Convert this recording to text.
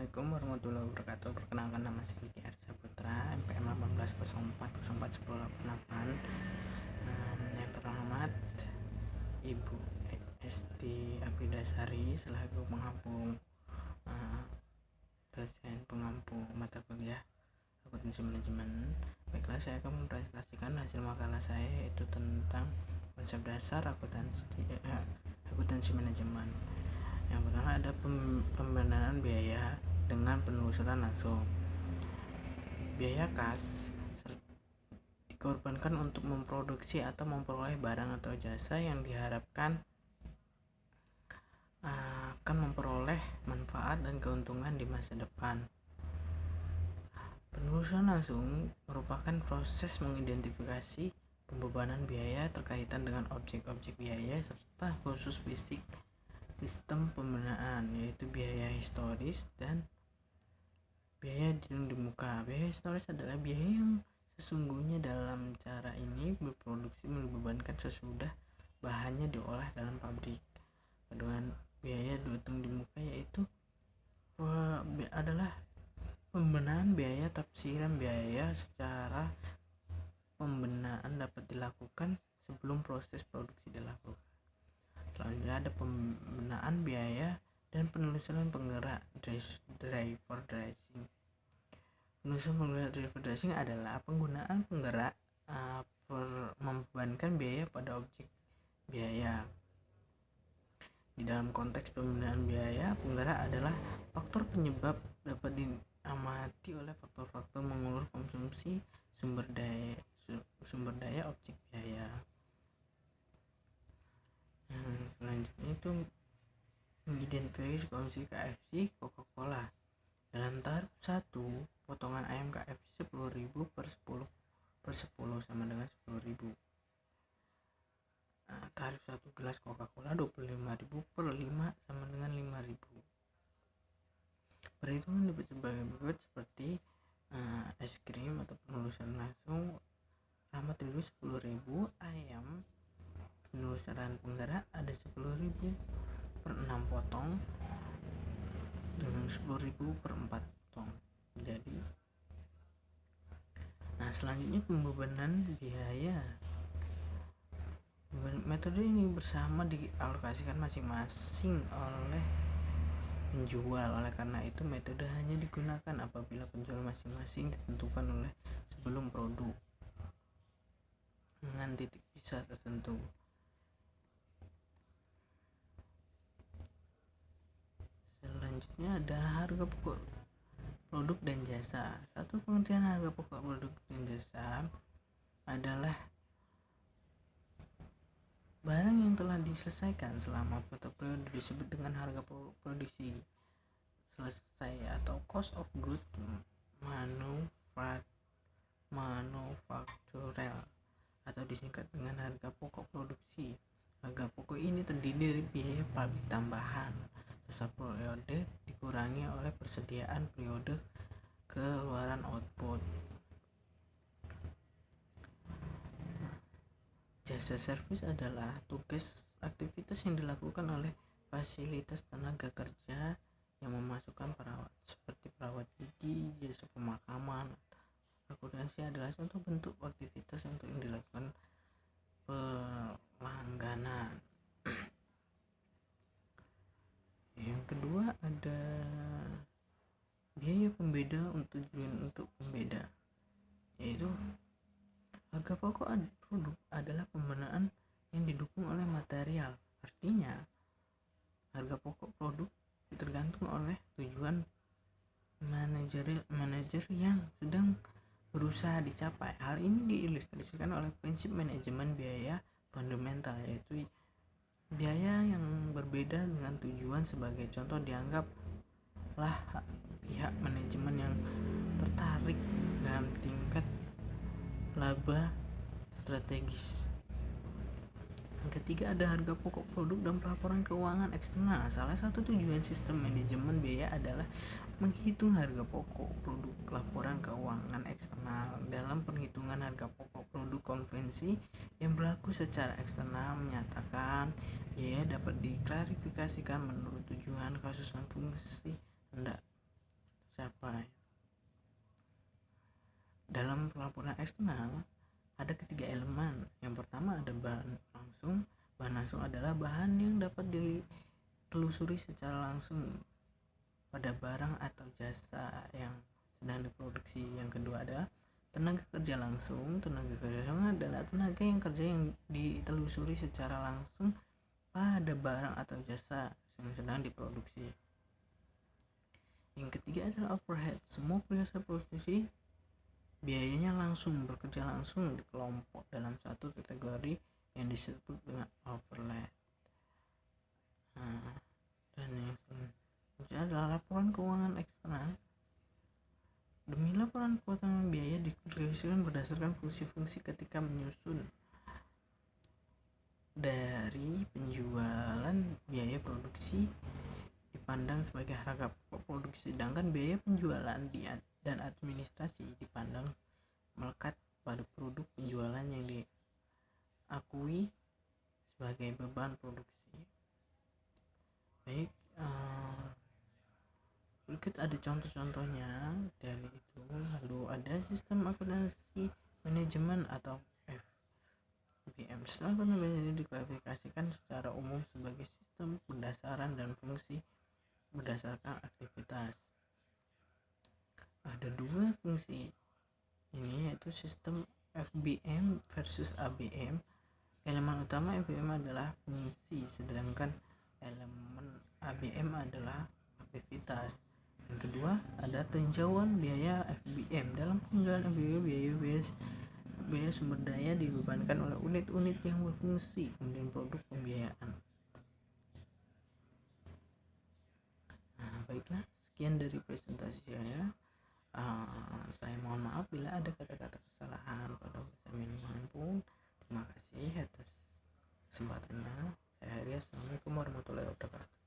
Assalamualaikum warahmatullahi wabarakatuh. Perkenalkan, nama saya Diki Arsa Putra, MPM 1804041088. Yang terhormat Ibu Esti Abidasari selaku pengampu dosen pengampu mata kuliah akuntansi manajemen. Baiklah, saya akan mempresentasikan hasil makalah saya, yaitu tentang konsep dasar akuntansi manajemen. Yang pertama ada pembenaran biaya dengan penelusuran langsung. Biaya kas dikorbankan untuk memproduksi atau memperoleh barang atau jasa yang diharapkan akan memperoleh manfaat dan keuntungan di masa depan. Penelusuran langsung merupakan proses mengidentifikasi pembebanan biaya terkaitan dengan objek-objek biaya serta khusus fisik sistem pembenaan, yaitu biaya historis dan biaya di muka. Biaya historis adalah biaya yang sesungguhnya dalam cara ini berproduksi dibebankan sesudah bahannya diolah dalam pabrik. Dengan biaya dihitung di muka yaitu adalah pembenaan biaya tafsiran biaya secara pembenaan dapat dilakukan sebelum proses produksi dilakukan. Selanjutnya ada pembenaan biaya dan penelusuran penggerak driver dressing. Penelusuran penggerak driver dressing adalah penggunaan penggerak membebankan biaya pada objek biaya. Di dalam konteks pembenaan biaya, penggerak adalah faktor penyebab dapat diamati oleh faktor-faktor mengulur konsumsi sumber daya objek biaya. Selanjutnya itu mengidentifikasi konsumsi KFC Coca-Cola. Dalam tarif 1, potongan ayam KFC 10.000 per 10 sama dengan 10.000. Tarif 1 gelas Coca-Cola 25.000 per 5 sama dengan 5.000. Perhitungan dapat sebagai berikut seperti es krim atau penelusuran langsung rahmat dulu 10.000, ayam penelusuran penggerak ada 10.000 per 6 potong dengan 10.000 per 4 potong. Jadi selanjutnya pembebanan biaya. Metode ini bersama dialokasikan masing-masing oleh penjual. Oleh karena itu metode hanya digunakan apabila penjual masing-masing ditentukan oleh sebelum produk dengan titik pisah tertentu. Selanjutnya ada harga pokok produk dan jasa. Satu pengertian harga pokok produk dan jasa adalah barang yang telah diselesaikan selama suatu periode disebut dengan harga pokok produksi selesai atau cost of goods manufacturer atau disingkat dengan harga pokok produksi. Harga pokok ini terdiri dari biaya pabrik tambahan setiap periode dikurangi oleh persediaan periode keluaran output. Jasa servis adalah tugas aktivitas yang dilakukan oleh fasilitas tenaga kerja yang memasukkan perawat seperti perawat gigi, jasa pemakaman. Akuntansi adalah contoh bentuk aktivitas untuk yang dilakukan pelangganan. Yang kedua ada biaya pembeda untuk pembeda, yaitu harga pokok produk adalah pembenaan yang didukung oleh material. Artinya harga pokok produk tergantung oleh tujuan manajer yang sedang berusaha dicapai. Hal ini diilustrasikan oleh prinsip manajemen biaya fundamental, yaitu biaya yang berbeda dengan tujuan. Sebagai contoh, dianggaplah pihak manajemen yang tertarik dalam tingkat laba strategis. Yang ketiga ada harga pokok produk dan pelaporan keuangan eksternal. Salah satu tujuan sistem manajemen biaya adalah menghitung harga pokok produk laporan keuangan eksternal. Dalam perhitungan harga pokok produk, konvensi yang berlaku secara eksternal menyatakan biaya dapat diklarifikasikan menurut tujuan, kasus dan fungsi hendak laporan eksternal ada ketiga elemen. Yang pertama ada bahan langsung. Bahan langsung adalah bahan yang dapat ditelusuri secara langsung pada barang atau jasa yang sedang diproduksi. Yang kedua adalah tenaga kerja langsung. Tenaga kerja langsung adalah tenaga yang kerja yang ditelusuri secara langsung pada barang atau jasa yang sedang diproduksi. Yang ketiga adalah overhead. Semua proses produksi biayanya langsung bekerja langsung di kelompok dalam satu kategori yang disebut dengan overhead. Dan yang selanjutnya adalah laporan keuangan eksternal. Demi laporan keuangan biaya dikalkulasikan berdasarkan fungsi-fungsi ketika menyusun dari penjualan. Biaya produksi dipandang sebagai harga pokok produksi, sedangkan biaya penjualan dan administrasi dipandang melekat pada produk penjualan yang diakui sebagai beban produksi. Baik, berikut ada contoh-contohnya dari itu. Lalu ada sistem akuntansi manajemen atau FBM. Sistem akuntansi manajemen diklasifikasikan secara umum sebagai sistem pendasaran dan fungsi berdasarkan aktivitas. Ada dua fungsi ini, yaitu sistem FBM versus ABM. Elemen utama FBM adalah fungsi, sedangkan elemen ABM adalah aktivitas. Yang kedua ada tinjauan biaya FBM. Dalam tinjauan FBM, biaya sumber daya dibebankan oleh unit-unit yang berfungsi, kemudian produk pembiayaan. Baiklah, sekian dari presentasi saya. Saya mohon maaf bila ada kata-kata kesalahan pada saya pun. Terima kasih atas kesempatannya. Saya Haria. Assalamualaikum warahmatullahi wabarakatuh.